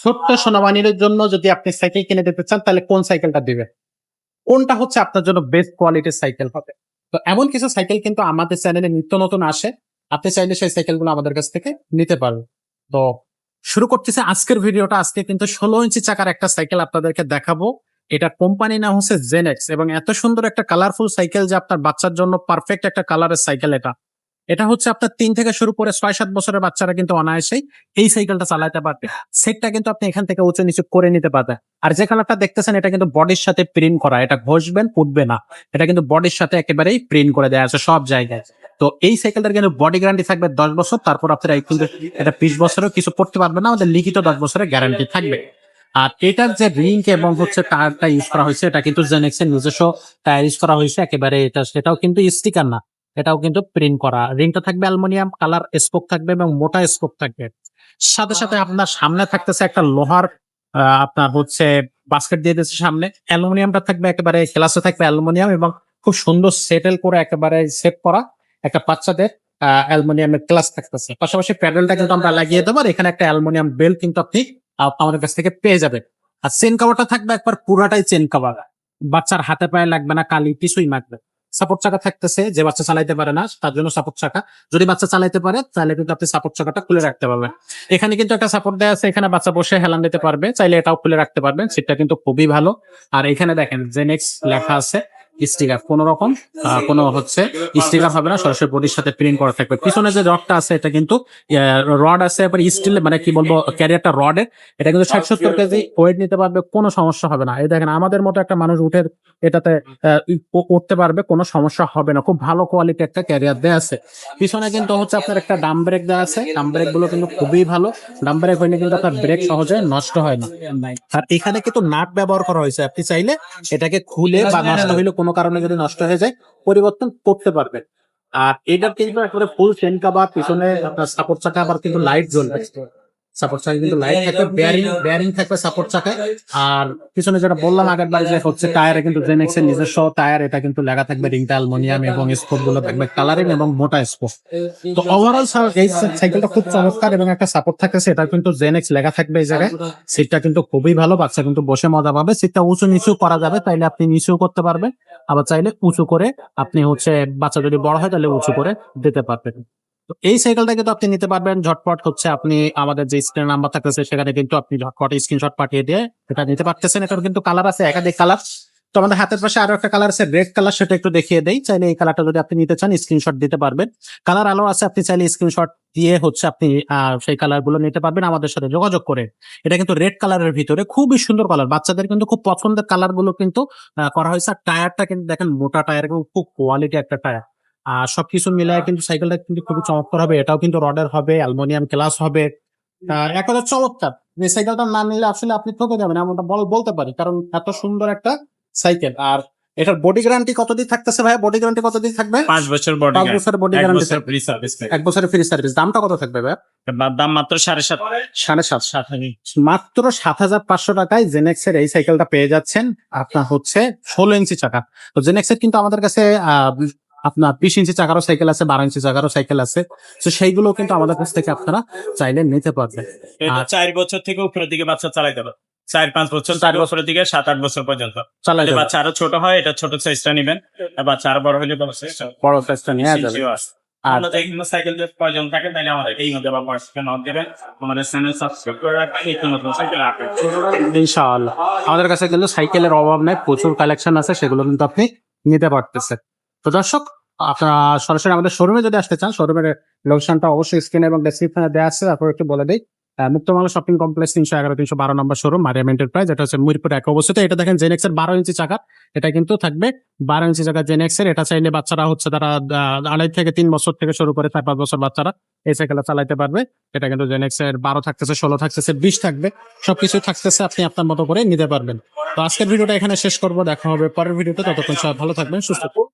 ছোট্ট সোনামানির জন্য যদি আপনি সাইকেল কিনে দিতে চান তাহলে কোন সাইকেলটা দিবেন? কোনটা হচ্ছে আপনার জন্য বেস্ট কোয়ালিটির সাইকেল হবে? তো এমন কিছু সাইকেল কিন্তু আমাদের চ্যানেলে নিত্য নতুন আসে। আপনি চাইলে সেই সাইকেলগুলো আমাদের কাছ থেকে নিতে পারবেন। তো শুরু করতেছি আজকের ভিডিওটা। আজকে কিন্তু 16 ইঞ্চি চাকার একটা সাইকেল আপনাদেরকে দেখাবো। এটার কোম্পানির নাম হচ্ছে জেনেক্স এবং এত সুন্দর একটা কালারফুল সাইকেল যে আপনার বাচ্চার জন্য পারফেক্ট একটা কালারের সাইকেল এটা। এটা হচ্ছে আপনার ৩ থেকে শুরু করে ৬-৭ বছরের বাচ্চারা কিন্তু অনায়াসেই এই সাইকেলটা চালাতে পারবে। সেটটা কিন্তু আপনি এখান থেকে উঁচু নিচু করে নিতে পারবেন। আর যে কালারটা দেখতেছেন এটা কিন্তু বডির সাথে প্রিন্ট করা। এটা ঘষবেন, ফুটবে না। এটা কিন্তু বডির সাথে একেবারেই প্রিন্ট করে দেয়া আছে সব জায়গায়। তো এই সাইকেলটার কিন্তু বডি গ্যারান্টি থাকবে ১০ বছর। তারপর আপনারা কিন্তু এটা ২০ বছরেও কিছু করতে পারবেন না। আমাদের লিখিত ১০ বছরের গ্যারান্টি থাকবে। আর এটার যে রিং এবং হচ্ছে টায়ারটা ইউজ করা হয়েছে এটা কিন্তু জেনেক্সের নিজস্ব টায়ার ইউজ করা হয়েছে। একেবারে সেটাও কিন্তু স্টিকার না। এটাও কিন্তু প্রিন্ট করা। রিংটা থাকবে অ্যালুমিনিয়াম কালার, স্পোক থাকবে এবং মোটা স্পোক থাকবে। সাথে সাথে আপনার সামনে থাকতেছে একটা লোহার আপনার হচ্ছে বাস্কেট দিয়ে দিয়েছে সামনে। অ্যালুমিনিয়ামটা থাকবে একেবারে, গ্লাসে থাকবে অ্যালুমিনিয়াম এবং খুব সুন্দর সেটেল করে একেবারে সেট করা একটা বাচ্চাদের অ্যালুমিনিয়ামের গ্লাস থাকতেছে। পাশাপাশি প্যাডেলটা কিন্তু আমরা লাগিয়ে দেবো। আর এখানে একটা অ্যালুমিনিয়াম বেল্ট কিন্তু আপনি আমাদের কাছ থেকে পেয়ে যাবেন। আর চেন কভারটা থাকবে একবার পুরাটাই চেন কভার। বাচ্চার হাতে পায়ে লাগবে না, কালি কিছুই লাগবে। সাপোর্ট চাকা থাকতেছে, যে বাচ্চা চালাইতে পারে না তার জন্য সাপোর্ট চাকা। যদি বাচ্চা চালাইতে পারে তাহলে কিন্তু আপনি সাপোর্ট চাকাটা খুলে রাখতে পারবেন। এখানে কিন্তু একটা সাপোর্ট দেওয়া আছে, এখানে বাচ্চা বসে হেলান দিতে পারবে, চাইলে এটাও খুলে রাখতে পারবেন। সেটা কিন্তু খুবই ভালো। আর এখানে দেখেন জেনেক্স লেখা আছে, স্টিকার কোন রকম কোনো হচ্ছে স্টিকার হবে না, সরাসরি বডির সাথে প্রিন্ট করা থাকবে। পিছনে যে রডটা আছে এটা কিন্তু রড আছে, এবার স্টিল মানে কি বলবো ক্যারিয়ারটা রডের। এটা কিন্তু ৬০-৭০ কেজি ওয়েট নিতে পারবে, কোনো সমস্যা হবে না। এই দেখেন আমাদের মতো একটা মানুষ উঠে এটাতে উঠতে পারবে, কোনো সমস্যা হবে না। খুব ভালো কোয়ালিটি একটা ক্যারিয়ার দেয়া আছে। পিছনে কিন্তু হচ্ছে আপনার একটা ডাম ব্রেক দেওয়া আছে। ডাম ব্রেক গুলো কিন্তু খুবই ভালো। ডাম ব্রেক হইলে কিন্তু আপনার ব্রেক সহজে নষ্ট হয় না। আর এখানে কিন্তু নাট ব্যবহার করা হয়েছে, আপনি চাইলে এটাকে খুলে বা নষ্ট হইলে কোনো কারণে যদি নষ্ট হয়ে যায় পরিবর্তন করতে পারবেন। আর এটার কিন্তু একেবারে ফুল চেন কাভার। পিছনে আপনার সাপোর্ট চাকা আবার কিন্তু লাইট জ্বলবে। সাপোর্ট চাকায় কিন্তু লাইট থাকবে, বেয়ারিং থাকবে সাপোর্ট চাকায়। আর পিছনে যেটা বললাম আগের বার যে হচ্ছে টায়ারে কিন্তু জেনেক্স এর নিজস্ব টায়ার। এটা কিন্তু লেখা থাকবে রিংটা অ্যালুমিনিয়াম এবং স্পোক গুলো থাকবে কালারিং এবং মোটা স্পোক। তো ওভারঅল এই সাইকেলটা খুব চমৎকার এবং একটা সাপোর্ট থাকতেছে। এটা কিন্তু জেনেক্স লেখা থাকবে এই জায়গায়। সিটটা কিন্তু খুবই ভালো, বাচ্চা কিন্তু বসে মজা পাবে। সিটটা উঁচু নিচু করা যাবে, চাইলে আপনি নিচু করতে পারবেন, আবার চাইলে উঁচু করে আপনি হচ্ছে বাচ্চা যদি বড় হয় তাহলে উঁচু করে দিতে পারবেন। তো এই সাইকেলটা কিন্তু আপনি নিতে পারবেন ঝটপট। হচ্ছে আপনি আমাদের যে স্ক্রিন নাম্বার থাকতেছে সেখানে কিন্তু আপনি ঝটপট স্ক্রিনশট পাঠিয়ে দিয়ে এটা নিতে পারতেছেন। এটার কিন্তু কালার আছে একাধিক কালার। তো আমাদের হাতের পাশে আরো একটা কালার আছে রেড কালার, সেটা একটু দেখিয়ে দেই। চাইলে এই কালারটা যদি আপনি নিতে চান স্ক্রিনশট দিতে পারবেন। কালার আলো আছে, আপনি চাইলে স্ক্রিনশট দিয়ে হচ্ছে আপনি সেই কালার গুলো নিতে পারবেন আমাদের সাথে যোগাযোগ করে। এটা কিন্তু রেড কালারের ভিতরে খুবই সুন্দর কালার, বাচ্চাদের কিন্তু খুব পছন্দের কালার গুলো কিন্তু করা হয়েছে। আর টায়ারটা কিন্তু দেখেন মোটা টায়ার এবং খুব কোয়ালিটি একটা টায়ার। আর সবকিছু মিলায় কিন্তু সাইকেলটা কিন্তু খুবই চমৎকার হবে। এটাও কিন্তু রডের হবে, অ্যালুমিনিয়াম গ্লাস হবে। এক কথা চমৎকার। এই সাইকেলটা না নিলে আসলে আপনি ঠকে যাবেন এমনটা বলতে পারি, কারণ এত সুন্দর একটা সাইকেল। আর এটার বডি গ্যারান্টি কতদিন থাকতেছে ভাই? বডি গ্যারান্টি কতদিন থাকবে? 5 বছর বডি 5 বছরের বডি গ্যারান্টি থাকবে। Free service. 1 বছরের ফ্রি সার্ভিস। দামটা কত থাকবে ভাই? দাম মাত্র 7.5 7.5 মাত্র 7,500 টাকায় জেনেক্স এর এই সাইকেলটা পেয়ে যাচ্ছেন। আপনার হচ্ছে 16 ইঞ্চি চাকা। তো জেনেক্স এর কিন্তু আমাদের কাছে আপনার 20 ইঞ্চি চাকারও সাইকেল আছে, 12 ইঞ্চি চাকারও সাইকেল আছে। তো সেইগুলো কিন্তু আমাদের কাছ থেকে আপনারা চাইলে নিতে পারবেন। এটা 4 বছর থেকে উপরের দিকে বাচ্চা চালাইতে পারে। 4-5 বছর, 4 বছরের দিকে 7-8 বছর পর্যন্ত চালাইতে বাচ্চা আরো ছোট হয় এটা ছোট সাইজটা নেবেন। বাচ্চা আরো বড় হলে বড় সাইজটা নিয়ে যাবে। আর যদি সাইকেল প্রয়োজন থাকে তাহলে আমাদের এই মধ্যে বা হোয়াটসঅ্যাপে নক দিবেন। আমাদের চ্যানেল সাবস্ক্রাইব করে রাখবেন, এই নতুন সাইকেল আপডেট ইনশাআল্লাহ। আমাদের কাছে কিন্তু সাইকেলের অভাব নেই, প্রচুর কালেকশন আছে, সেগুলো কিন্তু আপনি নিতে পারতেছেন। তো দর্শক, আপনারা সরাসরি আমাদের শোরুমে যদি আসতে চান, শোরুমের লোকেশনটা অবশ্যই স্ক্রিনে এবং ডেসক্রিপশনে দেওয়া আছে। তারপর একটু বলে দেই, মুক্তমালা শপিং কমপ্লেক্স 311-312 নম্বর শোরুম, মারিয়াম এন্টারপ্রাইজ। এটা হচ্ছে মিরপুর 1 অবস্থিত। এটা দেখেন জেনেক্স এর 12 ইঞ্চি চাকা। এটা কিন্তু থাকবে 12 ইঞ্চি চাকা জেনেক্স এর। এটা চাইলে বাচ্চারা হচ্ছে তারা 2.5 থেকে 3 বছর থেকে শুরু করে 4-5 বছর বাচ্চারা এই সাইকেলটা চালাইতে পারবে। এটা কিন্তু জেনেক্স এর 12 থাকতেছে, 16 থাকতেছে, 20 থাকবে, সবকিছু থাকতেছে। আপনি আপনার মতো করে নিতে পারবেন। তো আজকের ভিডিওটা এখানে শেষ করবো, দেখা হবে পরের ভিডিওতে। ততক্ষণ সবাই ভালো থাকবেন, সুস্থ থাকবেন।